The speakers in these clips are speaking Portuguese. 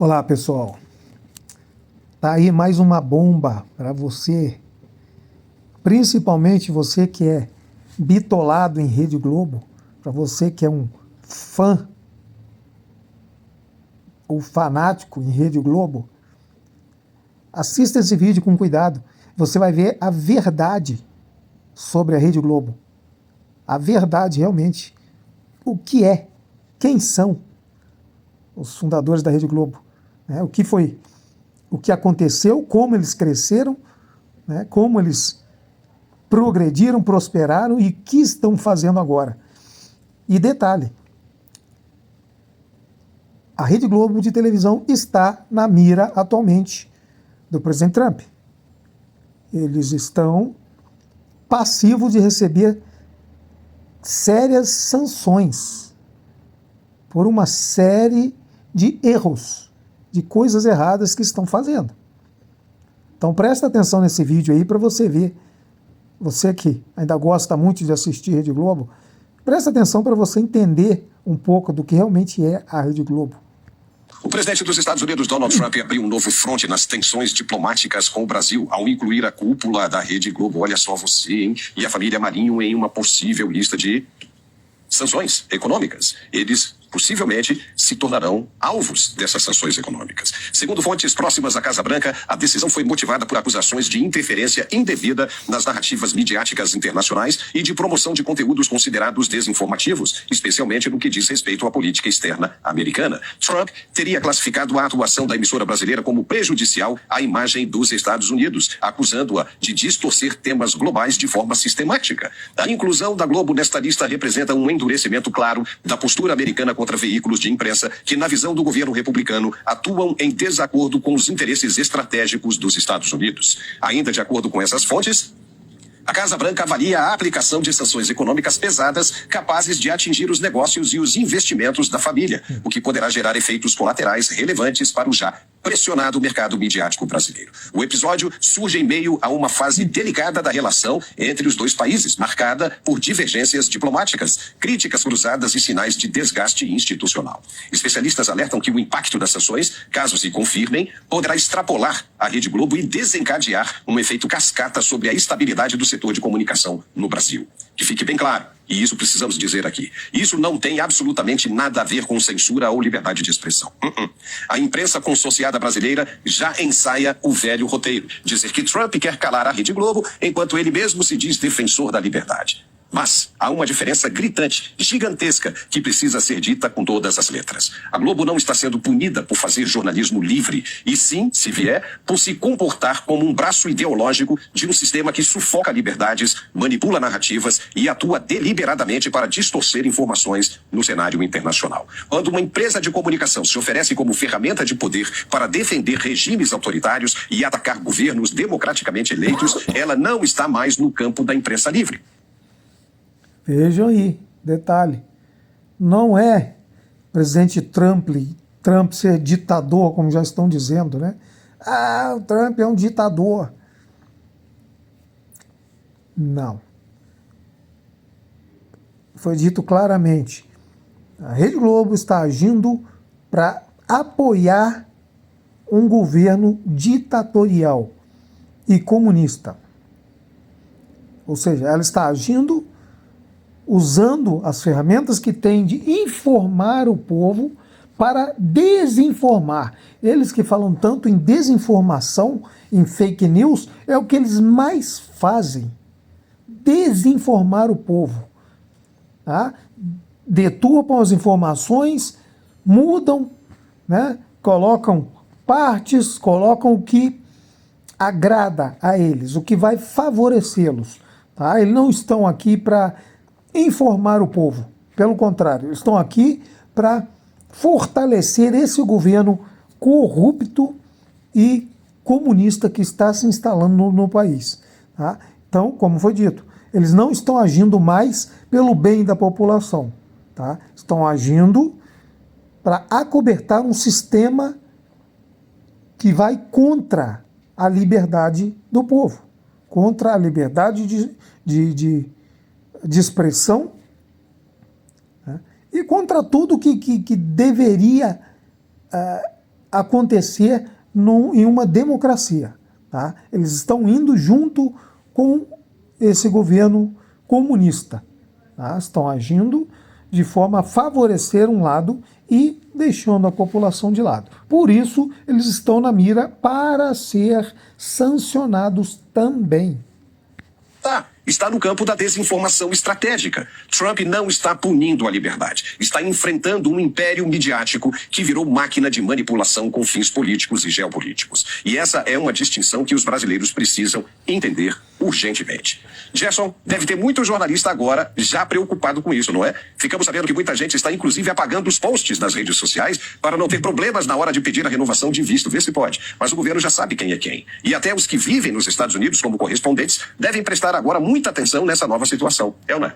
Olá, pessoal. Tá aí mais uma bomba para você, principalmente você que é bitolado em Rede Globo, para você que é um fã ou fanático em Rede Globo. Assista esse vídeo com cuidado. Você vai ver a verdade sobre a Rede Globo. A verdade realmente. O que é? Quem são os fundadores da Rede Globo? O que foi? O que aconteceu? Como eles cresceram? Como eles progrediram, prosperaram e o que estão fazendo agora? E detalhe, a Rede Globo de televisão está na mira atualmente do presidente Trump. Eles estão passivos de receber sérias sanções por uma série de erros, de coisas erradas que estão fazendo. Então presta atenção nesse vídeo aí para você ver, você que ainda gosta muito de assistir Rede Globo, presta atenção para você entender um pouco do que realmente é a Rede Globo. O presidente dos Estados Unidos, Donald Trump, abriu um novo fronte nas tensões diplomáticas com o Brasil, ao incluir a cúpula da Rede Globo, olha só você, hein, e a família Marinho em uma possível lista de sanções econômicas. Eles possivelmente se tornarão alvos dessas sanções econômicas. Segundo fontes próximas à Casa Branca, a decisão foi motivada por acusações de interferência indevida nas narrativas midiáticas internacionais e de promoção de conteúdos considerados desinformativos, especialmente no que diz respeito à política externa americana. Trump teria classificado a atuação da emissora brasileira como prejudicial à imagem dos Estados Unidos, acusando-a de distorcer temas globais de forma sistemática. A inclusão da Globo nesta lista representa um endurecimento claro da postura americana contra veículos de imprensa que, na visão do governo republicano, atuam em desacordo com os interesses estratégicos dos Estados Unidos. Ainda de acordo com essas fontes, a Casa Branca avalia a aplicação de sanções econômicas pesadas capazes de atingir os negócios e os investimentos da família, o que poderá gerar efeitos colaterais relevantes para o já pressionado mercado midiático brasileiro. O episódio surge em meio a uma fase delicada da relação entre os dois países, marcada por divergências diplomáticas, críticas cruzadas e sinais de desgaste institucional. Especialistas alertam que o impacto das sanções, caso se confirmem, poderá extrapolar a Rede Globo e desencadear um efeito cascata sobre a estabilidade do setor de comunicação no Brasil. Que fique bem claro, e isso precisamos dizer aqui, isso não tem absolutamente nada a ver com censura ou liberdade de expressão. A imprensa consorciada brasileira já ensaia o velho roteiro, dizer que Trump quer calar a Rede Globo, enquanto ele mesmo se diz defensor da liberdade. Mas há uma diferença gritante, gigantesca, que precisa ser dita com todas as letras. A Globo não está sendo punida por fazer jornalismo livre, e sim, se vier, por se comportar como um braço ideológico de um sistema que sufoca liberdades, manipula narrativas e atua deliberadamente para distorcer informações no cenário internacional. Quando uma empresa de comunicação se oferece como ferramenta de poder para defender regimes autoritários e atacar governos democraticamente eleitos, ela não está mais no campo da imprensa livre. Vejam aí, detalhe, não é presidente Trump ser ditador, como já estão dizendo, né? Ah, o Trump é um ditador. Não. Foi dito claramente, a Rede Globo está agindo para apoiar um governo ditatorial e comunista. Ou seja, ela está agindo usando as ferramentas que tem de informar o povo para desinformar. Eles que falam tanto em desinformação, em fake news, é o que eles mais fazem. Desinformar o povo. Tá? Deturpam as informações, mudam, né? Colocam partes, colocam o que agrada a eles, o que vai favorecê-los. Tá? Eles não estão aqui para informar o povo. Pelo contrário, eles estão aqui para fortalecer esse governo corrupto e comunista que está se instalando no país. Tá? Então, como foi dito, eles não estão agindo mais pelo bem da população. Tá? Estão agindo para acobertar um sistema que vai contra a liberdade do povo, contra a liberdade de expressão, né? E contra tudo que deveria acontecer em uma democracia. Tá? Eles estão indo junto com esse governo comunista. Tá? Estão agindo de forma a favorecer um lado e deixando a população de lado. Por isso, eles estão na mira para ser sancionados também. Está no campo da desinformação estratégica. Trump não está punindo a liberdade. Está enfrentando um império midiático que virou máquina de manipulação com fins políticos e geopolíticos. E essa é uma distinção que os brasileiros precisam entender urgentemente. Gerson, deve ter muito jornalista agora já preocupado com isso, não é? Ficamos sabendo que muita gente está inclusive apagando os posts nas redes sociais para não ter problemas na hora de pedir a renovação de visto. Vê se pode. Mas o governo já sabe quem é quem. E até os que vivem nos Estados Unidos como correspondentes devem prestar agora muita atenção nessa nova situação. É ou não é?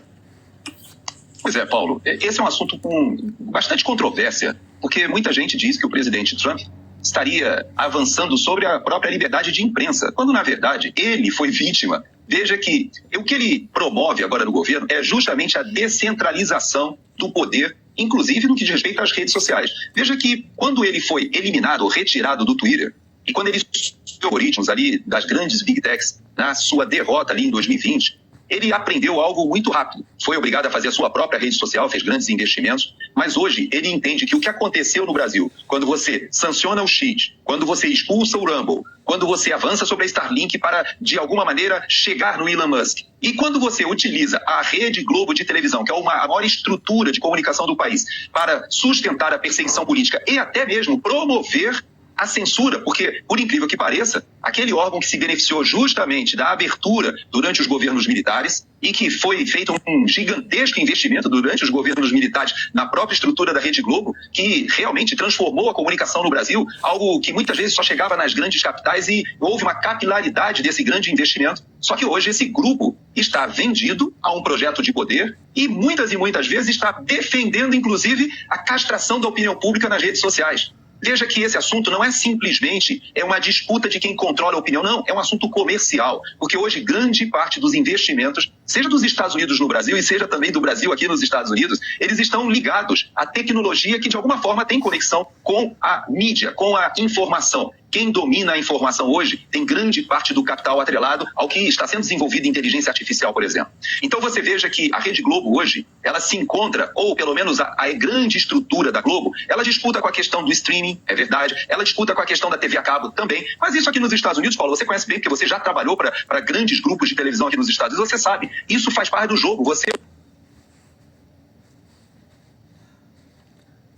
Pois é, Paulo. Esse é um assunto com bastante controvérsia, porque muita gente diz que o presidente Trump estaria avançando sobre a própria liberdade de imprensa, quando, na verdade, ele foi vítima. Veja que o que ele promove agora no governo é justamente a descentralização do poder, inclusive no que diz respeito às redes sociais. Veja que quando ele foi eliminado ou retirado do Twitter, e quando ele sofreu algoritmos ali das grandes big techs, na sua derrota ali em 2020, ele aprendeu algo muito rápido. Foi obrigado a fazer a sua própria rede social, fez grandes investimentos, mas hoje ele entende que o que aconteceu no Brasil, quando você sanciona o cheat, quando você expulsa o Rumble, quando você avança sobre a Starlink para, de alguma maneira, chegar no Elon Musk, e quando você utiliza a Rede Globo de televisão, que é a maior estrutura de comunicação do país, para sustentar a perseguição política e até mesmo promover a censura, porque, por incrível que pareça, aquele órgão que se beneficiou justamente da abertura durante os governos militares e que foi feito um gigantesco investimento durante os governos militares na própria estrutura da Rede Globo, que realmente transformou a comunicação no Brasil, algo que muitas vezes só chegava nas grandes capitais, e houve uma capilaridade desse grande investimento. Só que hoje esse grupo está vendido a um projeto de poder e muitas vezes está defendendo, inclusive, a castração da opinião pública nas redes sociais. Veja que esse assunto não é simplesmente uma disputa de quem controla a opinião, não, é um assunto comercial, porque hoje grande parte dos investimentos, seja dos Estados Unidos no Brasil e seja também do Brasil aqui nos Estados Unidos, eles estão ligados à tecnologia que de alguma forma tem conexão com a mídia, com a informação. Quem domina a informação hoje tem grande parte do capital atrelado ao que está sendo desenvolvido em inteligência artificial, por exemplo. Então você veja que a Rede Globo hoje, ela se encontra, ou pelo menos a grande estrutura da Globo, ela disputa com a questão do streaming, é verdade, ela disputa com a questão da TV a cabo também, mas isso aqui nos Estados Unidos, Paulo, você conhece bem, porque você já trabalhou para grandes grupos de televisão aqui nos Estados Unidos, você sabe, isso faz parte do jogo,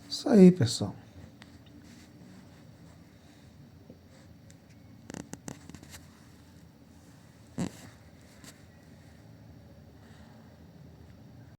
Isso aí, pessoal.